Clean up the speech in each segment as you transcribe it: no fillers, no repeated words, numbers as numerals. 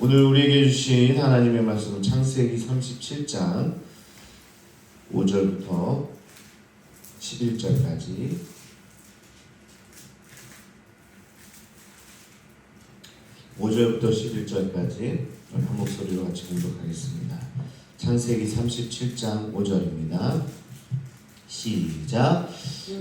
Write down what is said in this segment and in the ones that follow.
오늘 우리에게 주신 하나님의 말씀은 창세기 37장 5절부터 11절까지 한 목소리로 같이 공독하겠습니다. 창세기 37장 5절입니다. 시작.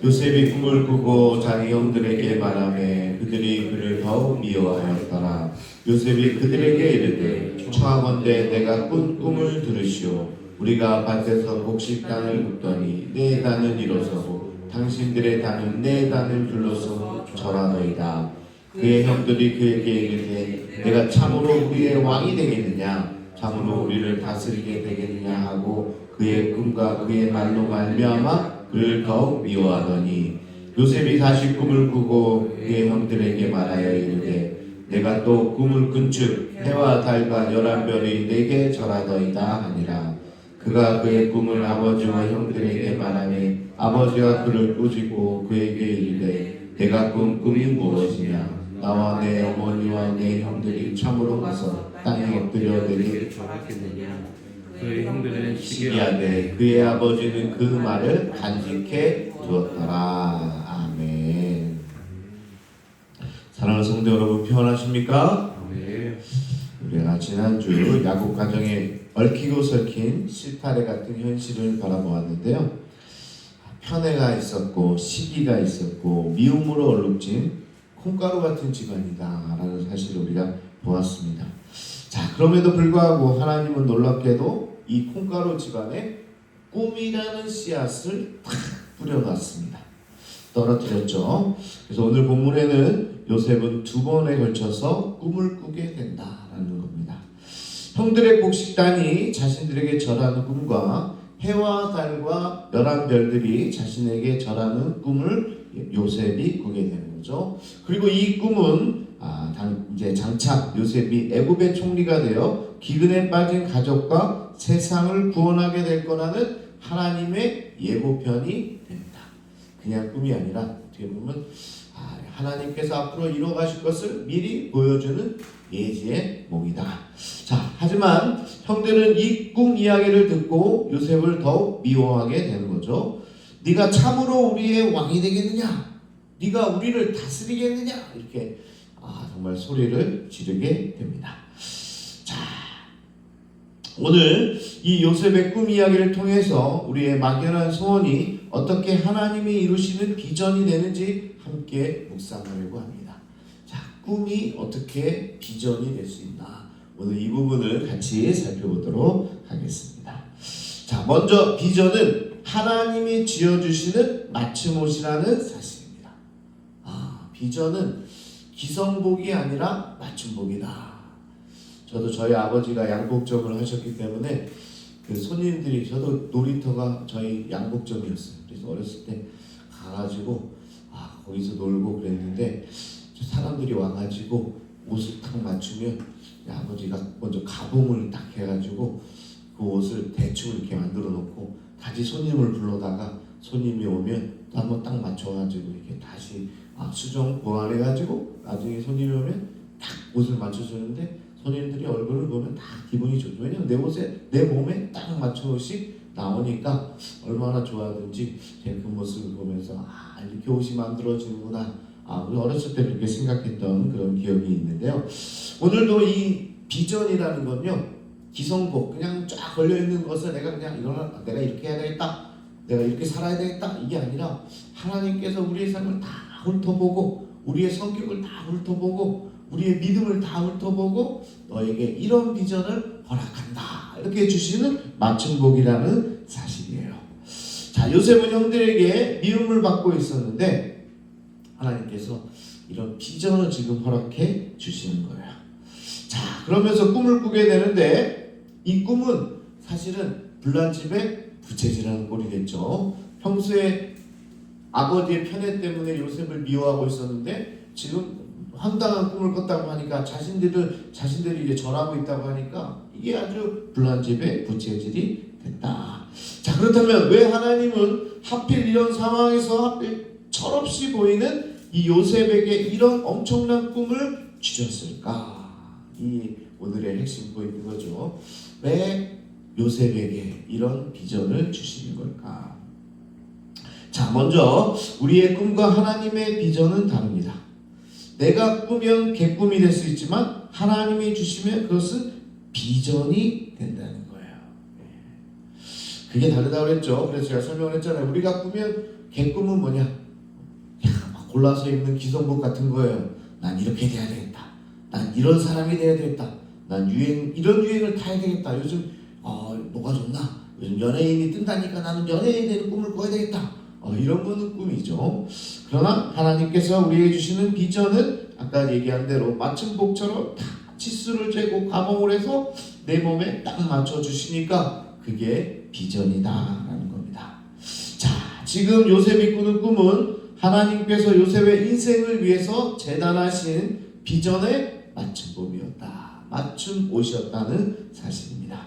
요셉이 꿈을 꾸고 자기 형들에게 말하매 그들이 그를 더욱 미워하였더라. 요셉이 그들에게 이르되 청하건대 내가 꾼 꿈을 들으시오. 우리가 밭에서 곡식 땅을 굽더니 내 단은 일어서고 당신들의 단은 내 단을 둘러서 절하노이다. 그의 형들이 그에게 이르되 내가 참으로 우리의 왕이 되겠느냐, 참으로 우리를 다스리게 되겠느냐 하고 그의 꿈과 그의 말로 말미암아 그를 더욱 미워하더니 요셉이 다시 꿈을 꾸고 그의 형들에게 말하여 이르되 내가 또 꿈을 꾼즉 해와 달과 11별이 내게 절하더이다 하니라. 그가 그의 꿈을 아버지와 형들에게 말하니 아버지가 그를 꾸짖고 그에게 이르되 내가 꾼 꿈이 무엇이냐. 나와 내 어머니와 내 형들이 참으로 가서 땅에 엎드려 내게 절하겠느냐. 그의 형들은 시기하되 그의 아버지는 그 말을 간직해 두었더라. 아멘. 사랑하는 성도 여러분, 평안하십니까? 네. 우리가 지난주 야곱 가정에 얽히고 설킨 실타래 같은 현실을 바라보았는데요. 편애가 있었고 시기가 있었고 미움으로 얼룩진 콩가루 같은 집안이다 라는 사실을 우리가 보았습니다. 자, 그럼에도 불구하고 하나님은 놀랍게도 이 콩가루 집안에 꿈이라는 씨앗을 탁 뿌려놨습니다. 떨어뜨렸죠. 그래서 오늘 본문에는 요셉은 2번에 걸쳐서 꿈을 꾸게 된다라는 겁니다. 형들의 곡식단이 자신들에게 절하는 꿈과 해와 달과 11별들이 자신에게 절하는 꿈을 요셉이 꾸게 되는 거죠. 그리고 이 꿈은 이제 장차 요셉이 애굽의 총리가 되어 기근에 빠진 가족과 세상을 구원하게 될 거라는 하나님의 예고편이 됩니다. 그냥 꿈이 아니라 어떻게 보면 하나님께서 앞으로 이루어가실 것을 미리 보여주는 예지의夢이다. 자, 하지만 형들은 이 꿈 이야기를 듣고 요셉을 더욱 미워하게 되는 거죠. 네가 참으로 우리의 왕이 되겠느냐? 네가 우리를 다스리겠느냐? 이렇게 정말 소리를 지르게 됩니다. 자, 오늘 이 요셉의 꿈 이야기를 통해서 우리의 막연한 소원이 어떻게 하나님이 이루시는 비전이 되는지 함께 묵상하려고 합니다. 자, 꿈이 어떻게 비전이 될 수 있나? 오늘 이 부분을 같이 살펴보도록 하겠습니다. 자, 먼저 비전은 하나님이 지어주시는 맞춤옷이라는 사실입니다. 비전은 기성복이 아니라 맞춤복이다. 저도 저희 아버지가 양복점을 하셨기 때문에 그 손님들이, 저도 놀이터가 저희 양복점이었어요. 그래서 어렸을 때 가가지고 거기서 놀고 그랬는데 사람들이 와가지고 옷을 딱 맞추면 아버지가 먼저 가봉을 딱 해가지고 그 옷을 대충 이렇게 만들어 놓고 다시 손님을 불러다가 손님이 오면 또 한번 딱 맞춰가지고 이렇게 다시 수정 보완해가지고 나중에 손님이 오면 딱 옷을 맞춰주는데 손님들이 얼굴을 보면 다 기분이 좋죠. 왜냐면 내 몸에 딱 맞춘 옷이 나오니까 얼마나 좋아하든지 제가 그 모습을 보면서 이렇게 옷이 만들어지는구나. 우리 어렸을 때 그렇게 생각했던 그런 기억이 있는데요. 오늘도 이 비전이라는 건요, 기성복 그냥 쫙 걸려있는 것을 내가 이렇게 해야 되겠다, 내가 이렇게 살아야 되겠다, 이게 아니라 하나님께서 우리의 삶을 다 훑어보고 우리의 성격을 다 훑어보고 우리의 믿음을 다 훑어보고 너에게 이런 비전을 허락한다, 이렇게 주시는 맞춤복이라는 사실이에요. 자, 요셉은 형들에게 미움을 받고 있었는데 하나님께서 이런 비전을 지금 허락해 주시는 거예요. 자, 그러면서 꿈을 꾸게 되는데 이 꿈은 사실은 불난집의 부채질하는 꼴이 됐죠. 평소에 아버지의 편애 때문에 요셉을 미워하고 있었는데 지금 황당한 꿈을 꿨다고 하니까 자신들이 이제 절하고 있다고 하니까 이게 아주 불난집의 부채질이 됐다. 자, 그렇다면 왜 하나님은 하필 이런 상황에서 하필 철없이 보이는 이 요셉에게 이런 엄청난 꿈을 주셨을까? 이 오늘의 핵심 포인트인 거죠. 왜 요셉에게 이런 비전을 주시는 걸까? 자, 먼저 우리의 꿈과 하나님의 비전은 다릅니다. 내가 꾸면 개꿈이 될 수 있지만 하나님이 주시면 그것은 비전이 된다는 거예요. 그게 다르다고 그랬죠. 그래서 제가 설명을 했잖아요. 우리가 꾸면 개꿈은 뭐냐? 막 골라서 입는 기성복 같은 거예요. 난 이렇게 돼야 되겠다. 난 이런 사람이 돼야 되겠다. 난 이런 유행을 타야 되겠다. 요즘 뭐가 좋나? 요즘 연예인이 뜬다니까 나는 연예인이 되는 꿈을 꿔야 되겠다. 이런 거는 꿈이죠. 그러나 하나님께서 우리에게 주시는 비전은 아까 얘기한 대로 맞춤복처럼 다 치수를 재고 가공을 해서 내 몸에 딱 맞춰 주시니까 그게 비전이다라는 겁니다. 자, 지금 요셉이 꾸는 꿈은 하나님께서 요셉의 인생을 위해서 제단하신 비전의 맞춤법이었다. 맞춤 옷이었다는 사실입니다.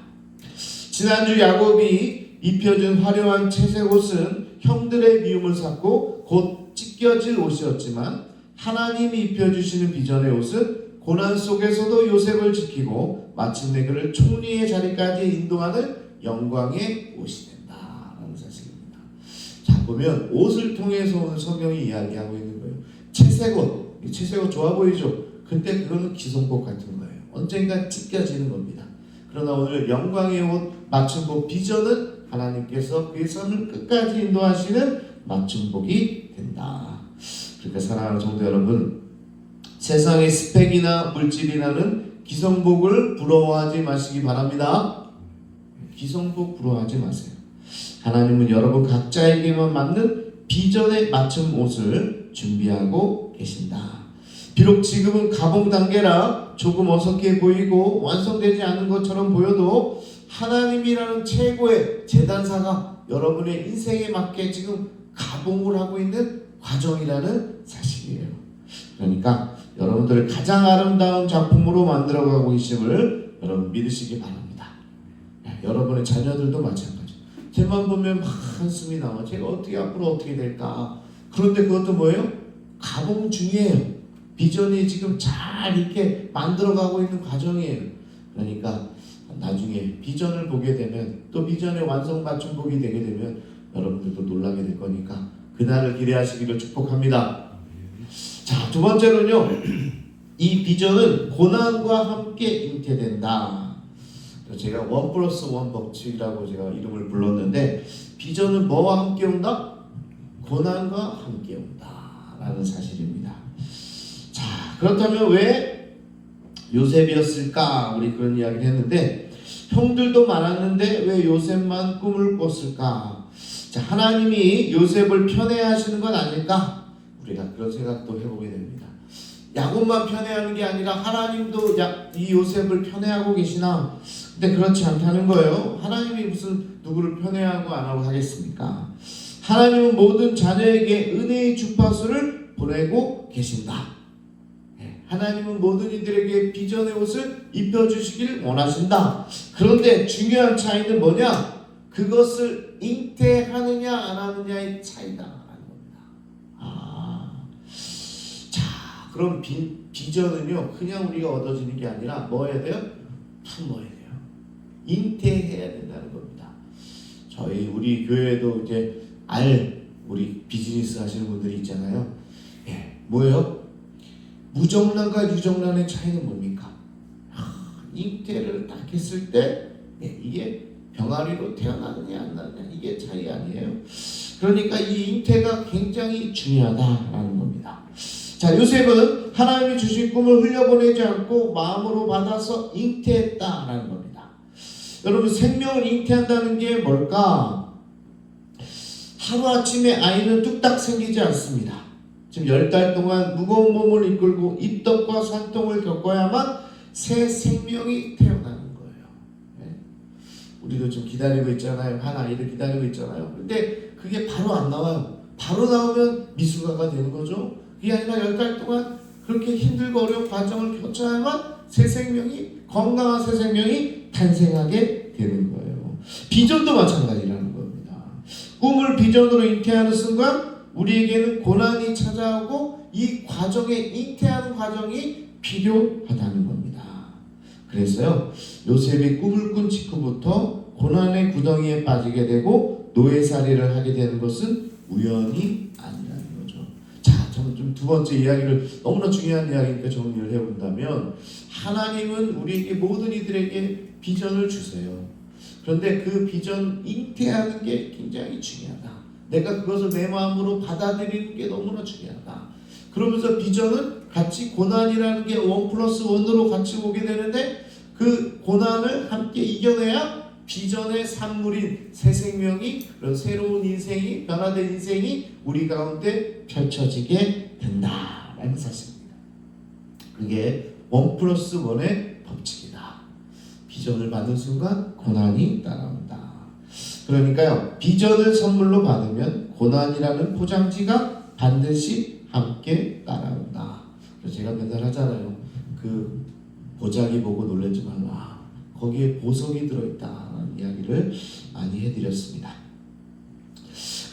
지난주 야곱이 입혀준 화려한 채색 옷은 형들의 미움을 샀고 곧 찢겨질 옷이었지만 하나님이 입혀주시는 비전의 옷은 고난 속에서도 요셉을 지키고 마침내 그를 총리의 자리까지 인도하는 영광의 옷이 된다라는 사실입니다. 자, 보면 옷을 통해서 오늘 성경이 이야기하고 있는 거예요. 채색 옷 좋아 보이죠? 근데 그거는 기성복 같은 거예요. 언젠가 찢겨지는 겁니다. 그러나 오늘 영광의 옷 맞춤복 비전은 하나님께서 그 삶을 끝까지 인도하시는 맞춤복이 된다. 그러니까 사랑하는 성도 여러분, 세상의 스펙이나 물질이라는 기성복을 부러워하지 마시기 바랍니다. 기성복 부러워하지 마세요. 하나님은 여러분 각자에게만 맞는 비전에 맞춘 옷을 준비하고 계신다. 비록 지금은 가공 단계라 조금 어색해 보이고 완성되지 않은 것처럼 보여도 하나님이라는 최고의 재단사가 여러분의 인생에 맞게 지금 가공을 하고 있는 과정이라는 사실이에요. 그러니까 여러분들을 가장 아름다운 작품으로 만들어가고 계심을 여러분 믿으시기 바랍니다. 여러분의 자녀들도 마찬가지. 쟤만 보면 막 한숨이 나와. 제가 앞으로 어떻게 될까? 그런데 그것도 뭐예요? 가공 중이에요. 비전이 지금 잘 이렇게 만들어가고 있는 과정이에요. 그러니까 나중에 비전을 보게 되면 또 비전의 완성 맞춤복이 되게 되면 여러분들도 놀라게 될 거니까 그날을 기대하시기를 축복합니다. 자, 두 번째로는요. 이 비전은 고난과 함께 잉태된다. 제가 1+1 법칙이라고 제가 이름을 불렀는데 비전은 뭐와 함께 온다? 고난과 함께 온다라는 사실입니다. 자, 그렇다면 왜 요셉이었을까? 우리 그런 이야기를 했는데 형들도 많았는데 왜 요셉만 꿈을 꿨을까? 자, 하나님이 요셉을 편애하시는 건 아닐까? 우리가 그런 생각도 해보게 됩니다. 야곱만 편애하는 게 아니라 하나님도 이 요셉을 편애하고 계시나? 근데 그렇지 않다는 거예요. 하나님이 무슨 누구를 편애하고 안 하고 하겠습니까? 하나님은 모든 자녀에게 은혜의 주파수를 보내고 계신다. 하나님은 모든 이들에게 비전의 옷을 입혀주시길 원하신다. 그런데 중요한 차이는 뭐냐? 그것을 잉태하느냐 안 하느냐의 차이다 라는 겁니다. 자, 그럼 비전은요 그냥 우리가 얻어지는 게 아니라 뭐 해야 돼요? 품어야 돼요. 잉태해야 된다는 겁니다. 우리 교회에도 이제 우리 비즈니스 하시는 분들이 있잖아요. 뭐예요? 무정란과 유정란의 차이는 뭡니까? 잉태를 딱 했을 때 이게 병아리로 태어나느냐 안 나느냐 이게 차이 아니에요. 그러니까 이 잉태가 굉장히 중요하다라는 겁니다. 자, 요셉은 하나님이 주신 꿈을 흘려보내지 않고 마음으로 받아서 잉태했다라는 겁니다. 여러분 생명을 잉태한다는 게 뭘까? 하루아침에 아이는 뚝딱 생기지 않습니다. 지금 10달 동안 무거운 몸을 이끌고 입덕과 산통을 겪어야만 새 생명이 태어나는 거예요. 우리도 지금 기다리고 있잖아요. 한 아이를 기다리고 있잖아요. 근데 그게 바로 안 나와요. 바로 나오면 미숙아가 되는 거죠. 그게 아니라 10달 동안 그렇게 힘들고 어려운 과정을 거쳐야만 새 생명이, 건강한 새 생명이 탄생하게 되는 거예요. 비전도 마찬가지라는 겁니다. 꿈을 비전으로 잉태하는 순간 우리에게는 고난이 찾아오고 이 과정에 잉태하는 과정이 필요하다는 겁니다. 그래서요, 요셉이 꿈을 꾼 직후부터 고난의 구덩이에 빠지게 되고 노예살이를 하게 되는 것은 우연이 아니라는 거죠. 자, 저는 좀 두 번째 이야기를, 너무나 중요한 이야기니까 정리를 해본다면, 하나님은 우리에게 모든 이들에게 비전을 주세요. 그런데 그 비전 잉태하는 게 굉장히 중요하다. 내가 그것을 내 마음으로 받아들이는 게 너무나 중요하다. 그러면서 비전은 같이 고난이라는 게 1+1으로 같이 오게 되는데, 그 고난을 함께 이겨내야 비전의 산물인 새 생명이, 그런 새로운 인생이, 변화된 인생이 우리 가운데 펼쳐지게 된다라는 사실입니다. 그게 1+1의 법칙이다. 비전을 받는 순간 고난이 따라온다. 그러니까요, 비전을 선물로 받으면 고난이라는 포장지가 반드시 함께 따라온다. 그래서 제가 맨날 하잖아요. 그 보자기 보고 놀라지 말라. 거기에 보석이 들어있다는 이야기를 많이 해드렸습니다.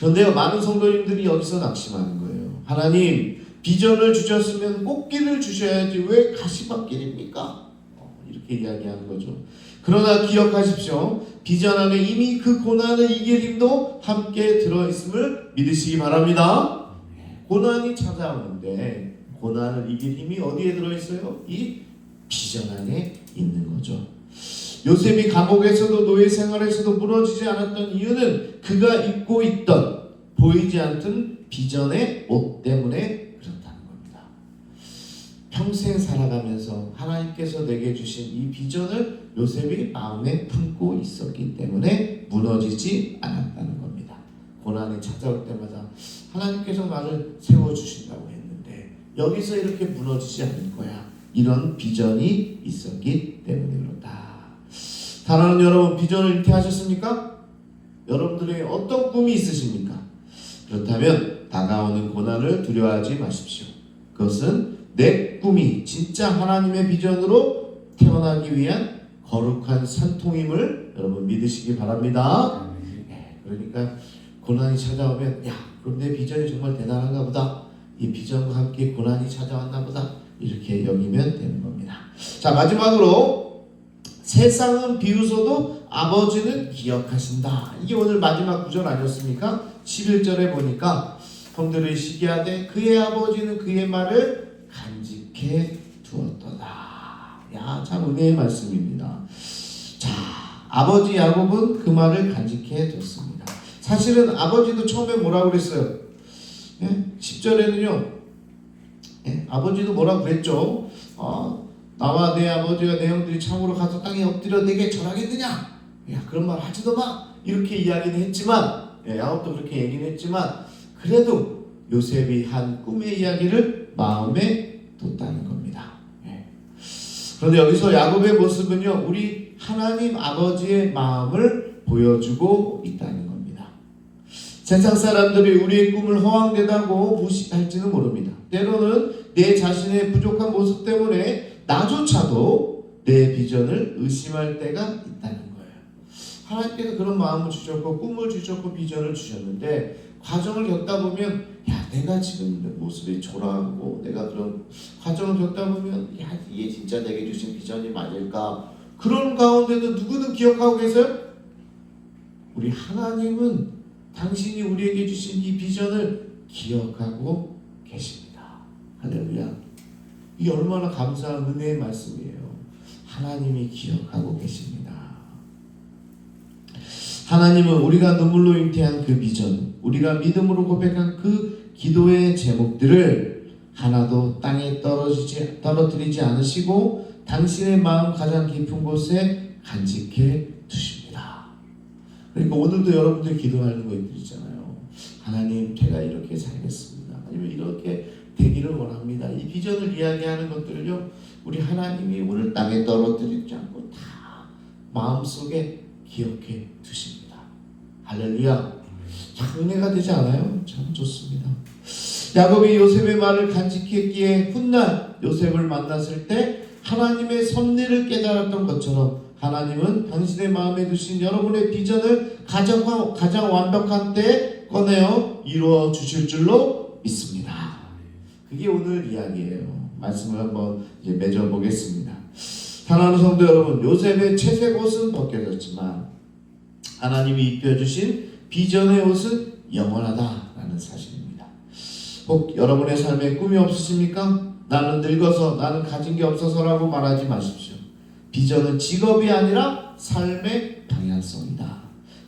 그런데요, 많은 성도님들이 여기서 낙심하는 거예요. 하나님, 비전을 주셨으면 꽃길을 주셔야지 왜 가시밭길입니까? 이렇게 이야기하는 거죠. 그러나 기억하십시오. 비전 안에 이미 그 고난을 이길 힘도 함께 들어있음을 믿으시기 바랍니다. 고난이 찾아오는데 고난을 이길 힘이 어디에 들어있어요? 이 비전 안에 있는 거죠. 요셉이 감옥에서도 노예 생활에서도 무너지지 않았던 이유는 그가 입고 있던 보이지 않던 비전의 옷 때문에 그렇다는 겁니다. 평생 살아가면서 하나님께서 내게 주신 이 비전을 요셉이 마음에 품고 있었기 때문에 무너지지 않았다는 겁니다. 고난이 찾아올 때마다 하나님께서 나를 세워주신다고 했는데 여기서 이렇게 무너지지 않을 거야. 이런 비전이 있었기 때문에 그렇다. 사랑하는 여러분, 비전을 잉태하셨습니까? 여러분들에게 어떤 꿈이 있으십니까? 그렇다면 다가오는 고난을 두려워하지 마십시오. 그것은 내 꿈이 진짜 하나님의 비전으로 태어나기 위한 거룩한 산통임을 여러분 믿으시기 바랍니다. 그러니까 고난이 찾아오면 야, 그럼 내 비전이 정말 대단한가 보다. 이 비전과 함께 고난이 찾아왔나 보다. 이렇게 여기면 되는 겁니다. 자, 마지막으로 세상은 비웃어도 아버지는 기억하신다. 이게 오늘 마지막 구절 아니었습니까? 11절에 보니까 형들을 시기하되 그의 아버지는 그의 말을 간직해 두었도다. 야, 참 은혜의 말씀입니다. 자, 아버지 야곱은 그 말을 간직해 뒀습니다. 사실은 아버지도 처음에 뭐라고 그랬어요? 10절에는요, 아버지도 뭐라고 그랬죠? 나와 내 아버지와 내 형들이 참으로 가서 땅에 엎드려 내게 절하겠느냐? 야, 그런 말 하지도 마. 이렇게 이야기는 했지만, 야곱도 그렇게 얘기는 했지만, 그래도 요셉이 한 꿈의 이야기를 마음에 뒀다는 겁니다. 그런데 여기서 야곱의 모습은요, 우리 하나님 아버지의 마음을 보여주고 있다는 겁니다. 세상 사람들이 우리의 꿈을 허황되다고 무시할지는 모릅니다. 때로는 내 자신의 부족한 모습 때문에 나조차도 내 비전을 의심할 때가 있다는 거예요. 하나님께서 그런 마음을 주셨고 꿈을 주셨고 비전을 주셨는데 과정을 겪다 보면 야, 내가 지금 모습이 초라하고 내가 그런 과정을 겪다 보면 야, 이게 진짜 내게 주신 비전이 맞을까? 그런 가운데도 누구는 기억하고 계세요? 우리 하나님은 당신이 우리에게 주신 이 비전을 기억하고 계십니다. 할렐루야. 이게 얼마나 감사한 은혜의 말씀이에요. 하나님이 기억하고 계십니다. 하나님은 우리가 눈물로 잉태한 그 비전, 우리가 믿음으로 고백한 그 기도의 제목들을 하나도 땅에 떨어뜨리지 않으시고 당신의 마음 가장 깊은 곳에 간직해 두십니다. 그러니까 오늘도 여러분들 기도하는 거 있잖아요. 하나님, 제가 이렇게 살겠습니다. 아니면 이렇게 되기를 원합니다. 이 비전을 이야기하는 것들을요, 우리 하나님이 오늘 땅에 떨어뜨리지 않고 다 마음속에 기억해 두십니다. 할렐루야. 참 은혜가 되지 않아요? 참 좋습니다. 야곱이 요셉의 말을 간직했기에 훗날 요셉을 만났을 때 하나님의 섭리를 깨달았던 것처럼 하나님은 당신의 마음에 두신 여러분의 비전을 가장 완벽한 때에 꺼내어 이루어 주실 줄로 믿습니다. 그게 오늘 이야기예요. 말씀을 한번 이제 맺어 보겠습니다. 사랑하는 성도 여러분, 요셉의 채색 옷은 벗겨졌지만 하나님이 입혀주신 비전의 옷은 영원하다라는 사실입니다. 혹 여러분의 삶에 꿈이 없으십니까? 나는 늙어서, 나는 가진 게 없어서라고 말하지 마십시오. 비전은 직업이 아니라 삶의 방향성이다.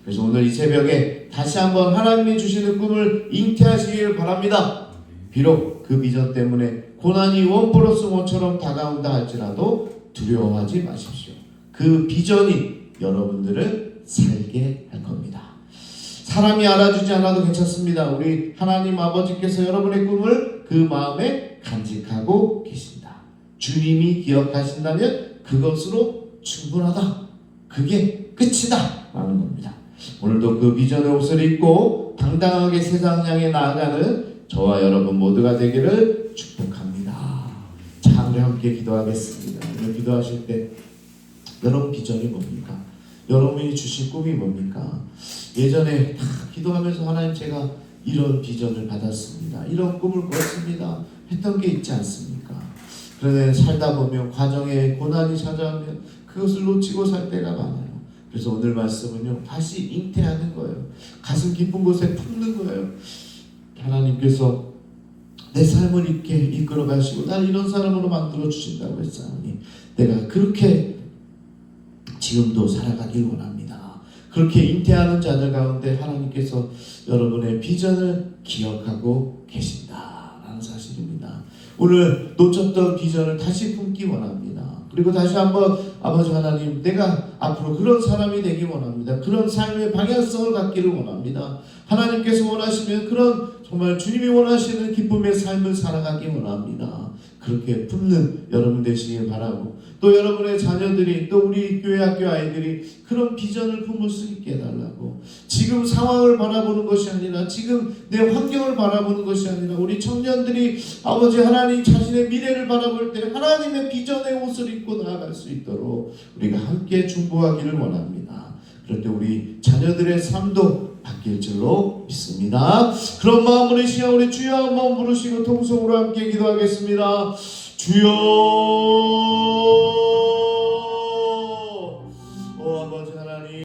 그래서 오늘 이 새벽에 다시 한번 하나님이 주시는 꿈을 잉태하시길 바랍니다. 비록 그 비전 때문에 고난이 원 플러스 원처럼 다가온다 할지라도 두려워하지 마십시오. 그 비전이 여러분들을 살게 할 겁니다. 사람이 알아주지 않아도 괜찮습니다. 우리 하나님 아버지께서 여러분의 꿈을 그 마음에 간직하고 계신다. 주님이 기억하신다면 그것으로 충분하다. 그게 끝이다 라는 겁니다. 오늘도 그 비전의 옷을 입고 당당하게 세상 향해 나아가는 저와 여러분 모두가 되기를 축복합니다. 자, 우리 함께 기도하겠습니다. 오늘 기도하실 때 여러분 비전이 뭡니까? 여러분이 주신 꿈이 뭡니까? 예전에 기도하면서 하나님 제가 이런 비전을 받았습니다. 이런 꿈을 꿨습니다. 했던 게 있지 않습니까? 그런데 살다 보면 과정에 고난이 찾아오면 그것을 놓치고 살 때가 많아요. 그래서 오늘 말씀은요, 다시 잉태하는 거예요. 가슴 깊은 곳에 품는 거예요. 하나님께서 내 삶을 이끌어 가시고 나를 이런 사람으로 만들어 주신다고 했사오니 내가 그렇게 지금도 살아가길 원합니다. 그렇게 잉태하는 자들 가운데 하나님께서 여러분의 비전을 기억하고 계신다라는 사실입니다. 오늘 놓쳤던 비전을 다시 품기 원합니다. 그리고 다시 한번 아버지 하나님, 내가 앞으로 그런 사람이 되기 원합니다. 그런 삶의 방향성을 갖기를 원합니다. 하나님께서 원하시면 그런 정말 주님이 원하시는 기쁨의 삶을 살아가기 원합니다. 그렇게 품는 여러분 되시길 바라고, 또 여러분의 자녀들이, 또 우리 교회 학교 아이들이 그런 비전을 품을 수 있게 해달라고, 지금 상황을 바라보는 것이 아니라 지금 내 환경을 바라보는 것이 아니라 우리 청년들이 아버지 하나님 자신의 미래를 바라볼 때 하나님의 비전의 옷을 입고 나아갈 수 있도록 우리가 함께 중보하기를 원합니다. 그럴 때 우리 자녀들의 삶도 바뀔 줄로 믿습니다. 그런 마음으로 이 시간 우리 주여 한번 부르시고 통성으로 함께 기도하겠습니다. 주여